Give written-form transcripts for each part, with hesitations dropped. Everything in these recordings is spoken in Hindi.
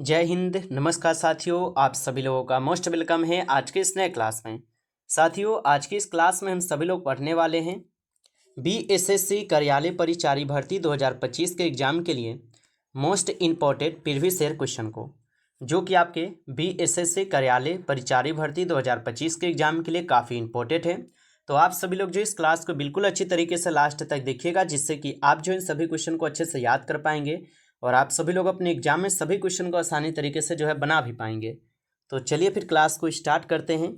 जय हिंद। नमस्कार साथियों, आप सभी लोगों का मोस्ट वेलकम है आज के इस नए क्लास में। साथियों, आज की इस क्लास में हम सभी लोग पढ़ने वाले हैं बीएसएससी कार्यालय परिचारी भर्ती 2025 के एग्जाम के लिए most important previous year question को, जो कि आपके बीएसएससी कार्यालय परिचारी भर्ती 2025 के एग्जाम के लिए काफ़ी इंपॉर्टेंट है। तो आप सभी लोग जो इस क्लास को बिल्कुल अच्छी तरीके से लास्ट तक देखिएगा, जिससे कि आप जो इन सभी क्वेश्चन को अच्छे से याद कर पाएंगे और आप सभी लोग अपने एग्जाम में सभी क्वेश्चन को आसानी तरीके से जो है बना भी पाएंगे। तो चलिए फिर क्लास को स्टार्ट करते हैं।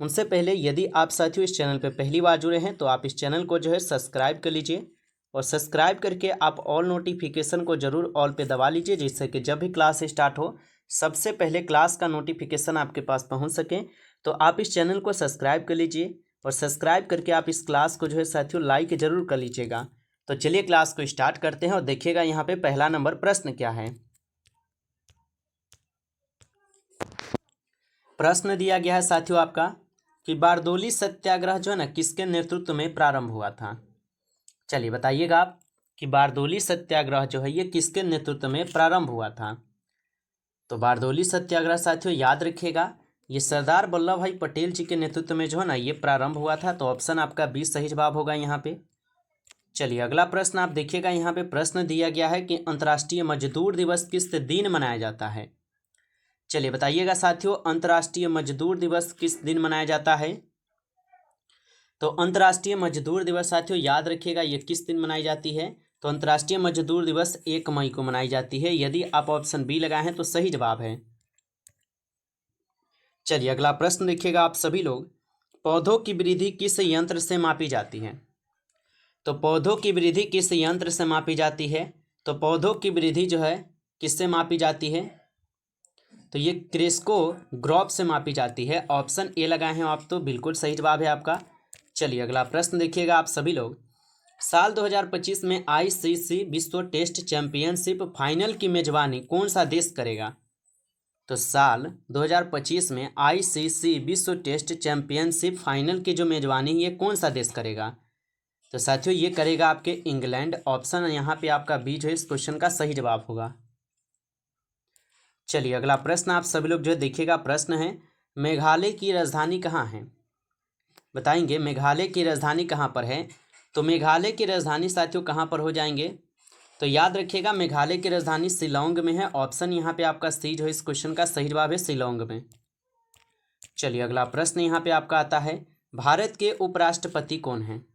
उनसे पहले यदि आप साथियों इस चैनल पर पहली बार जुड़े हैं तो आप इस चैनल को जो है सब्सक्राइब कर लीजिए और सब्सक्राइब करके आप ऑल नोटिफिकेशन को जरूर ऑल पे दबा लीजिए, जिससे कि जब भी क्लास स्टार्ट हो सबसे पहले क्लास का नोटिफिकेशन आपके पास पहुंच सके। तो आप इस चैनल को सब्सक्राइब कर लीजिए और सब्सक्राइब करके आप इस क्लास को जो है साथियों लाइक जरूर कर लीजिएगा। तो चलिए क्लास को स्टार्ट करते हैं और देखिएगा यहाँ पे पहला नंबर प्रश्न क्या है। प्रश्न दिया गया है साथियों आपका कि बारदोली सत्याग्रह जो है ना किसके नेतृत्व में प्रारंभ हुआ था। चलिए बताइएगा आप कि बारदोली सत्याग्रह जो है ये किसके नेतृत्व में प्रारंभ हुआ था। तो बारदोली सत्याग्रह साथियों याद रखिएगा, ये सरदार वल्लभ भाई पटेल जी के नेतृत्व में जो है ना ये प्रारंभ हुआ था। तो ऑप्शन आपका 20 सही जवाब होगा यहाँ पे। चलिए अगला प्रश्न आप देखिएगा, यहाँ पे प्रश्न दिया गया है कि अंतर्राष्ट्रीय मजदूर दिवस किस दिन मनाया जाता है। चलिए बताइएगा साथियों, अंतर्राष्ट्रीय मजदूर दिवस किस दिन मनाया जाता है। तो अंतर्राष्ट्रीय मजदूर दिवस साथियों याद रखिएगा ये किस दिन मनाई जाती है। तो अंतर्राष्ट्रीय मजदूर दिवस 1 मई को मनाई जाती है। यदि आप ऑप्शन बी लगाए हैं तो सही जवाब है। चलिए अगला प्रश्न देखिएगा आप सभी लोग, पौधों की वृद्धि किस यंत्र से मापी जाती है। तो पौधों की वृद्धि किस यंत्र से मापी जाती है। तो पौधों की वृद्धि जो है किससे मापी जाती है। तो ये क्रेस्कोग्राफ से मापी जाती है। ऑप्शन ए लगाए हैं आप, तो बिल्कुल सही जवाब है आपका। चलिए अगला प्रश्न देखिएगा आप सभी लोग, साल 2025 में आईसीसी विश्व टेस्ट चैंपियनशिप फाइनल की मेजबानी कौन सा देश करेगा। तो साल 2025 में आईसीसी विश्व टेस्ट चैंपियनशिप फाइनल की जो मेजबानी ये कौन सा देश करेगा। तो साथियों ये करेगा आपके इंग्लैंड। ऑप्शन यहाँ पे आपका बी जो है इस क्वेश्चन का सही जवाब होगा। चलिए अगला प्रश्न आप सभी लोग जो है देखिएगा, प्रश्न है मेघालय की राजधानी कहाँ है। बताएंगे मेघालय की राजधानी कहाँ पर है। तो मेघालय की राजधानी साथियों कहाँ पर हो जाएंगे। तो याद रखिएगा मेघालय की राजधानी शिलोंग में है। ऑप्शन यहाँ पे आपका सी जो है इस क्वेश्चन का सही जवाब है, शिलोंग में। चलिए अगला प्रश्न यहाँ पे आपका आता है, भारत के उपराष्ट्रपति कौन है।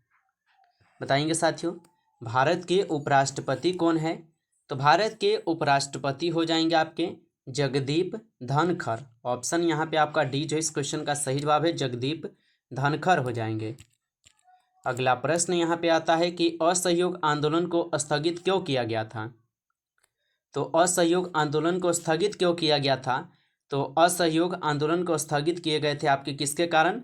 बताएंगे साथियों भारत के उपराष्ट्रपति कौन है। तो भारत के उपराष्ट्रपति हो जाएंगे आपके जगदीप धनखड़। ऑप्शन यहाँ पे आपका डी जो इस क्वेश्चन का सही जवाब है, जगदीप धनखड़ हो जाएंगे। अगला प्रश्न यहाँ पे आता है कि असहयोग आंदोलन को स्थगित क्यों किया गया था। तो असहयोग आंदोलन को स्थगित क्यों किया गया था। तो असहयोग आंदोलन को स्थगित किए गए थे आपके किसके कारण,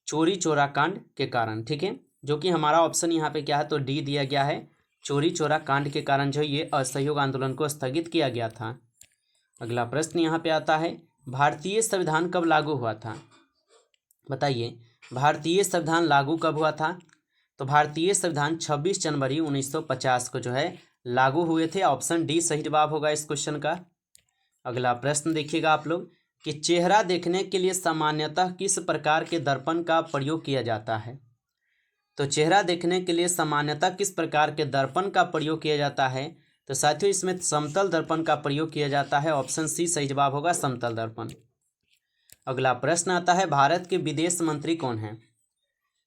चोरी चोरा कांड के कारण। ठीक है, जो कि हमारा ऑप्शन यहाँ पे क्या है, तो डी दिया गया है, चोरी चोरा कांड के कारण जो ये असहयोग आंदोलन को स्थगित किया गया था। अगला प्रश्न यहाँ पे आता है, भारतीय संविधान कब लागू हुआ था। बताइए भारतीय संविधान लागू कब हुआ था। तो भारतीय संविधान 26 जनवरी 1950 को जो है लागू हुए थे। ऑप्शन डी सही जवाब होगा इस क्वेश्चन का। अगला प्रश्न देखिएगा आप लोग कि चेहरा देखने के लिए सामान्यतः किस प्रकार के दर्पण का प्रयोग किया जाता है। तो चेहरा देखने के लिए सामान्यतः किस प्रकार के दर्पण का प्रयोग किया जाता है। तो साथियों इसमें समतल दर्पण का प्रयोग किया जाता है। ऑप्शन सी सही जवाब होगा, समतल दर्पण। अगला प्रश्न आता है, भारत के विदेश मंत्री कौन हैं।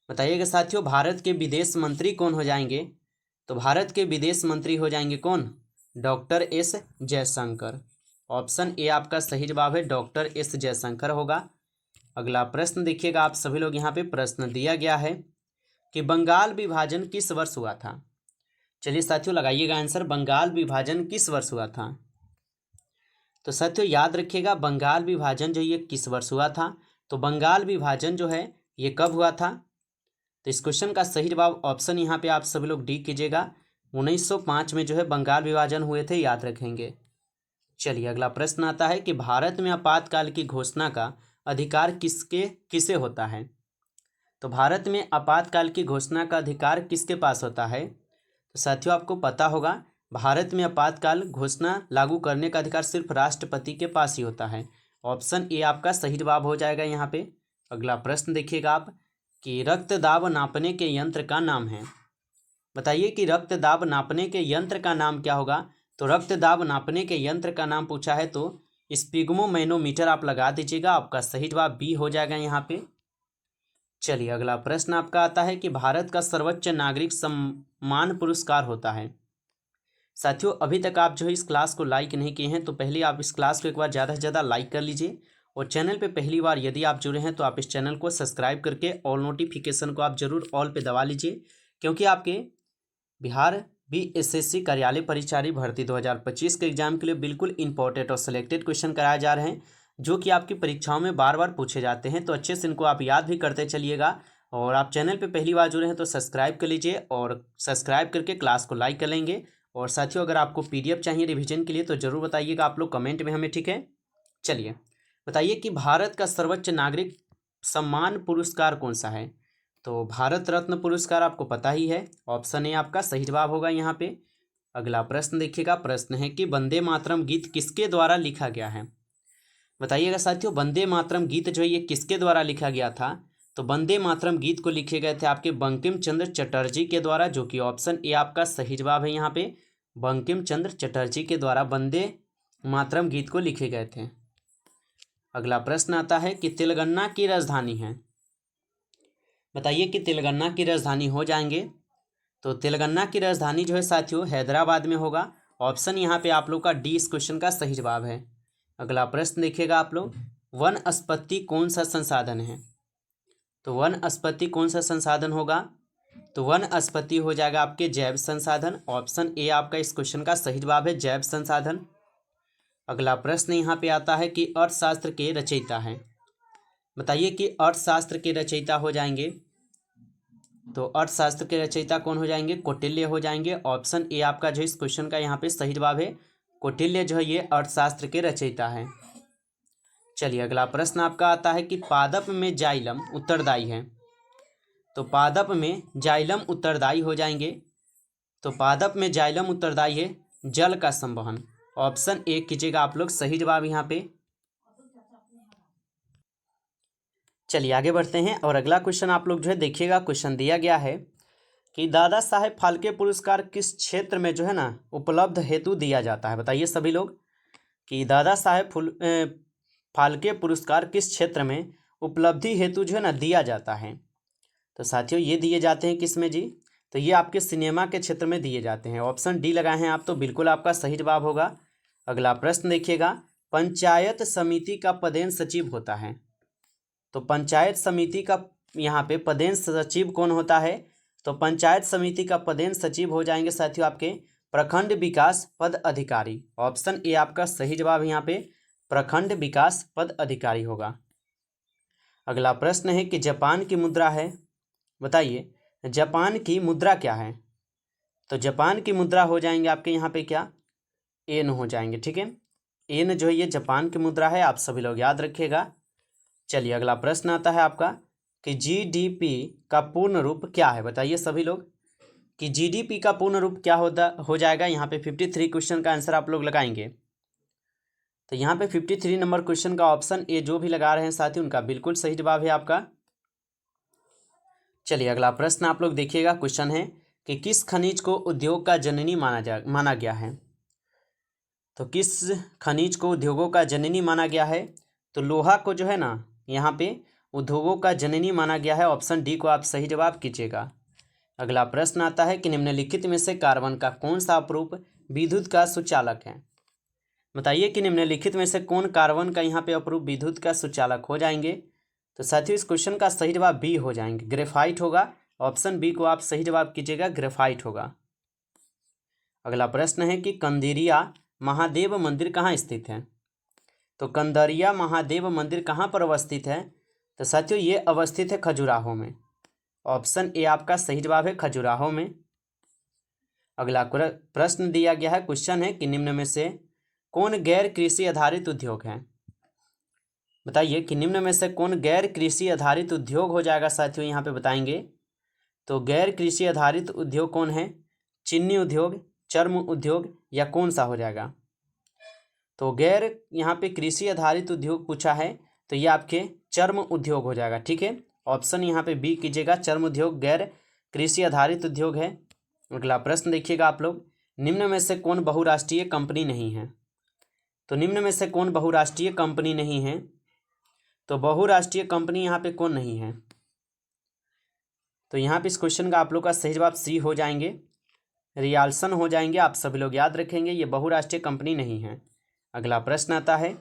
बताइएगा साथियों भारत के विदेश मंत्री कौन हो जाएंगे। तो भारत के विदेश मंत्री हो जाएंगे कौन, doctor S Jaishankar. Option A आपका सही जवाब है, डॉक्टर एस जयशंकर होगा। अगला प्रश्न देखिएगा आप सभी लोग, यहाँ पे प्रश्न दिया गया है कि बंगाल विभाजन किस वर्ष हुआ था। चलिए साथियों लगाइएगा आंसर, बंगाल विभाजन किस वर्ष हुआ था। तो साथियों याद रखिएगा बंगाल विभाजन जो ये किस वर्ष हुआ था। तो बंगाल विभाजन जो है ये कब हुआ था। तो इस क्वेश्चन का सही जवाब ऑप्शन यहाँ पे आप सभी लोग डी कीजिएगा, 1905 में जो है बंगाल विभाजन हुए थे, याद रखेंगे। चलिए अगला प्रश्न आता है कि भारत में आपातकाल की घोषणा का अधिकार किसे होता है। तो भारत में आपातकाल की घोषणा का अधिकार किसके पास होता है। तो साथियों आपको पता होगा भारत में आपातकाल घोषणा लागू करने का अधिकार सिर्फ राष्ट्रपति के पास ही होता है। ऑप्शन ए आपका सही जवाब हो जाएगा यहाँ पे। अगला प्रश्न देखिएगा आप कि रक्तदाब नापने के यंत्र का नाम है। बताइए कि रक्तदाब नापने के यंत्र का नाम क्या होगा। तो रक्तदाब नापने के यंत्र का नाम पूछा है तो स्पिग्मोमैनोमीटर आप लगा दीजिएगा। आपका सही जवाब बी हो जाएगा यहाँ पे। चलिए अगला प्रश्न आपका आता है कि भारत का सर्वोच्च नागरिक सम्मान पुरस्कार होता है। साथियों अभी तक आप जो है इस क्लास को लाइक नहीं किए हैं तो पहले आप इस क्लास को एक बार ज़्यादा से ज़्यादा लाइक कर लीजिए, और चैनल पे पहली बार यदि आप जुड़े हैं तो आप इस चैनल को सब्सक्राइब करके ऑल नोटिफिकेशन को आप जरूर ऑल पे दबा लीजिए, क्योंकि आपके बिहार बीएसएससी कार्यालय परिचारी भर्ती 2025 के एग्जाम के लिए बिल्कुल इंपॉर्टेंट और सिलेक्टेड क्वेश्चन कराए जा रहे हैं, जो कि आपकी परीक्षाओं में बार बार पूछे जाते हैं। तो अच्छे से इनको आप याद भी करते चलिएगा, और आप चैनल पे पहली बार जुड़े हैं तो सब्सक्राइब कर लीजिए, और सब्सक्राइब करके क्लास को लाइक कर लेंगे। और साथियों अगर आपको पीडीएफ चाहिए रिवीजन के लिए तो ज़रूर बताइएगा आप लोग कमेंट में हमें, ठीक है। चलिए बताइए कि भारत का सर्वोच्च नागरिक सम्मान पुरस्कार कौन सा है। तो भारत रत्न पुरस्कार आपको पता ही है। ऑप्शन ए आपका सही जवाब होगा यहाँ पे। अगला प्रश्न देखिएगा, प्रश्न है कि वंदे मातरम गीत किसके द्वारा लिखा गया है। बताइएगा साथियों वंदे मातरम गीत जो है ये किसके द्वारा लिखा गया था। तो वंदे मातरम गीत को लिखे गए थे आपके बंकिम चंद्र चटर्जी के द्वारा, जो कि ऑप्शन ए आपका सही जवाब है यहाँ पे। बंकिम चंद्र चटर्जी के द्वारा वंदे मातरम गीत को लिखे गए थे। अगला प्रश्न आता है कि तेलंगाना की राजधानी है। बताइए कि तेलंगाना की राजधानी हो जाएंगे। तो तेलंगाना की राजधानी जो है साथियों हैदराबाद में होगा। ऑप्शन यहाँ पे आप लोग का डी इस क्वेश्चन का सही जवाब है। अगला प्रश्न देखिएगा आप लोग, वनस्पति कौन सा संसाधन है। तो वनस्पति कौन सा संसाधन होगा। तो वनस्पति हो जाएगा आपके जैव संसाधन। ऑप्शन ए आपका इस क्वेश्चन का सही जवाब है, जैव संसाधन। अगला प्रश्न यहाँ पे आता है कि अर्थशास्त्र के रचयिता हैं। बताइए कि अर्थशास्त्र के रचयिता हो जाएंगे। तो अर्थशास्त्र के रचयिता कौन हो जाएंगे, कौटिल्य हो जाएंगे। ऑप्शन ए आपका जो इस क्वेश्चन का यहाँ पे सही जवाब है, कौटिल्य जो है ये अर्थशास्त्र के रचयिता है। चलिए अगला प्रश्न आपका आता है कि पादप में जाइलम उत्तरदायी है। तो पादप में जाइलम उत्तरदायी हो जाएंगे। तो पादप में जाइलम उत्तरदायी है जल का संवहन। ऑप्शन ए कीजिएगा आप लोग सही जवाब यहाँ पे। चलिए आगे बढ़ते हैं, और अगला क्वेश्चन आप लोग जो है देखिएगा। क्वेश्चन दिया गया है कि दादा साहेब फाल्के पुरस्कार किस क्षेत्र में जो है ना उपलब्ध हेतु दिया जाता है। बताइए सभी लोग कि दादा साहेब फाल्के पुरस्कार किस क्षेत्र में उपलब्धि हेतु जो है ना दिया जाता है। तो साथियों ये दिए जाते हैं किस में जी। तो ये आपके सिनेमा के क्षेत्र में दिए जाते हैं। ऑप्शन डी लगाए हैं आप, तो बिल्कुल आपका सही जवाब होगा। अगला प्रश्न देखिएगा, पंचायत समिति का पदेन सचिव होता है। तो पंचायत समिति का यहाँ पे पदेन सचिव कौन होता है। तो पंचायत समिति का पदेन सचिव हो जाएंगे साथियों आपके प्रखंड विकास पद अधिकारी। ऑप्शन ए आपका सही जवाब यहाँ पे प्रखंड विकास पद अधिकारी होगा। अगला प्रश्न है कि जापान की मुद्रा है। बताइए जापान की मुद्रा क्या है। तो जापान की मुद्रा हो जाएंगे आपके यहाँ पे क्या, एन हो जाएंगे, ठीक है। एन जो है ये जापान की मुद्रा है, आप सभी लोग याद रखिएगा। चलिए अगला प्रश्न आता है आपका कि जीडीपी का पूर्ण रूप क्या है। बताइए सभी लोग कि जीडीपी का पूर्ण रूप क्या हो जाएगा। यहाँ पे 53 क्वेश्चन का आंसर आप लोग लगाएंगे। तो यहाँ पे 53 नंबर क्वेश्चन का ऑप्शन ए जो भी लगा रहे हैं साथी उनका बिल्कुल सही जवाब है आपका। चलिए अगला प्रश्न आप लोग देखिएगा। क्वेश्चन है कि किस खनिज को उद्योग का जननी माना गया है। तो किस खनिज को उद्योगों का जननी माना गया है। तो लोहा को जो है ना यहाँ पे उद्योगों का जननी माना गया है। ऑप्शन डी को आप सही जवाब कीजिएगा। अगला प्रश्न आता है कि निम्नलिखित में से कार्बन का कौन सा अपरूप विद्युत का सुचालक है। बताइए कि निम्नलिखित में से कौन कार्बन का यहाँ पे अपरूप विद्युत का सुचालक हो जाएंगे। तो साथियों इस क्वेश्चन का सही जवाब बी हो जाएंगे, ग्रेफाइट होगा। ऑप्शन बी को आप सही जवाब कीजिएगा, ग्रेफाइट होगा। अगला प्रश्न है कि कंदिरिया महादेव मंदिर कहाँ स्थित है। तो कंदरिया महादेव मंदिर कहाँ पर अवस्थित है। तो साथियों ये अवस्थित है खजुराहो में। ऑप्शन ए आपका सही जवाब है, खजुराहो में। अगला प्रश्न दिया गया है, क्वेश्चन है कि निम्न में से कौन गैर कृषि आधारित उद्योग है। बताइए कि निम्न में से कौन गैर कृषि आधारित उद्योग हो जाएगा साथियों, यहाँ पे बताएंगे। तो गैर कृषि आधारित उद्योग कौन है, चीनी उद्योग, चर्म उद्योग या कौन सा हो जाएगा? तो गैर यहाँ पे कृषि आधारित उद्योग पूछा है, तो ये आपके चर्म उद्योग हो जाएगा। ठीक है, ऑप्शन यहाँ पे बी कीजिएगा, चर्म उद्योग गैर कृषि आधारित उद्योग है। अगला प्रश्न देखिएगा आप लोग, निम्न में से कौन बहुराष्ट्रीय कंपनी नहीं है? तो निम्न में से कौन बहुराष्ट्रीय कंपनी नहीं है? तो बहुराष्ट्रीय कंपनी यहाँ पे कौन नहीं है? तो यहाँ पे इस क्वेश्चन का आप लोग का सही जवाब सी हो जाएंगे, रियाल्सन हो जाएंगे। आप सभी लोग याद रखेंगे, ये बहुराष्ट्रीय कंपनी नहीं है। अगला प्रश्न आता है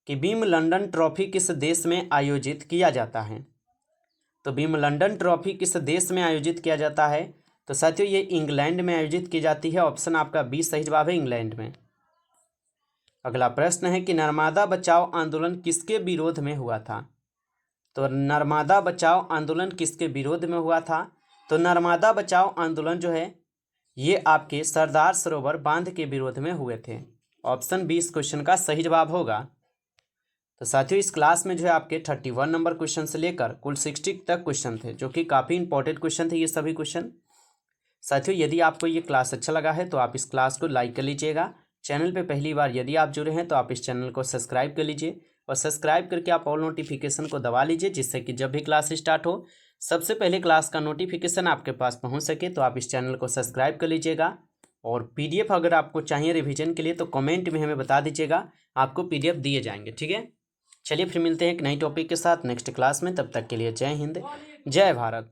कि विंबलडन ट्रॉफी किस देश में आयोजित किया जाता है? तो विंबलडन ट्रॉफी किस देश में आयोजित किया जाता है? तो साथियों ये इंग्लैंड में आयोजित की जाती है। ऑप्शन आपका बी सही जवाब है, इंग्लैंड में। अगला प्रश्न है कि नर्मदा बचाओ आंदोलन किसके विरोध में हुआ था? तो नर्मदा बचाओ आंदोलन किसके विरोध में हुआ था? तो नर्मदा बचाओ आंदोलन जो है ये आपके सरदार सरोवर बांध के विरोध में हुए थे। ऑप्शन बी इस क्वेश्चन का सही जवाब होगा। तो साथियों इस क्लास में जो है आपके 31 नंबर क्वेश्चन से लेकर कुल 60 तक क्वेश्चन थे, जो कि काफ़ी इंपॉर्टेंट क्वेश्चन थे ये सभी क्वेश्चन। साथियों यदि आपको ये क्लास अच्छा लगा है तो आप इस क्लास को लाइक कर लीजिएगा। चैनल पे पहली बार यदि आप जुड़े हैं तो आप इस चैनल को सब्सक्राइब कर लीजिए, और सब्सक्राइब करके आप ऑल नोटिफिकेशन को दबा लीजिए, जिससे कि जब भी क्लास स्टार्ट हो सबसे पहले क्लास का नोटिफिकेशन आपके पास पहुंच सके। तो आप इस चैनल को सब्सक्राइब कर लीजिएगा। और पीडीएफ अगर आपको चाहिए रिवीजन के लिए तो कमेंट में हमें बता दीजिएगा, आपको पीडीएफ दिए जाएंगे। ठीक है, चलिए फिर मिलते हैं एक नई टॉपिक के साथ नेक्स्ट क्लास में। तब तक के लिए जय हिंद, जय भारत।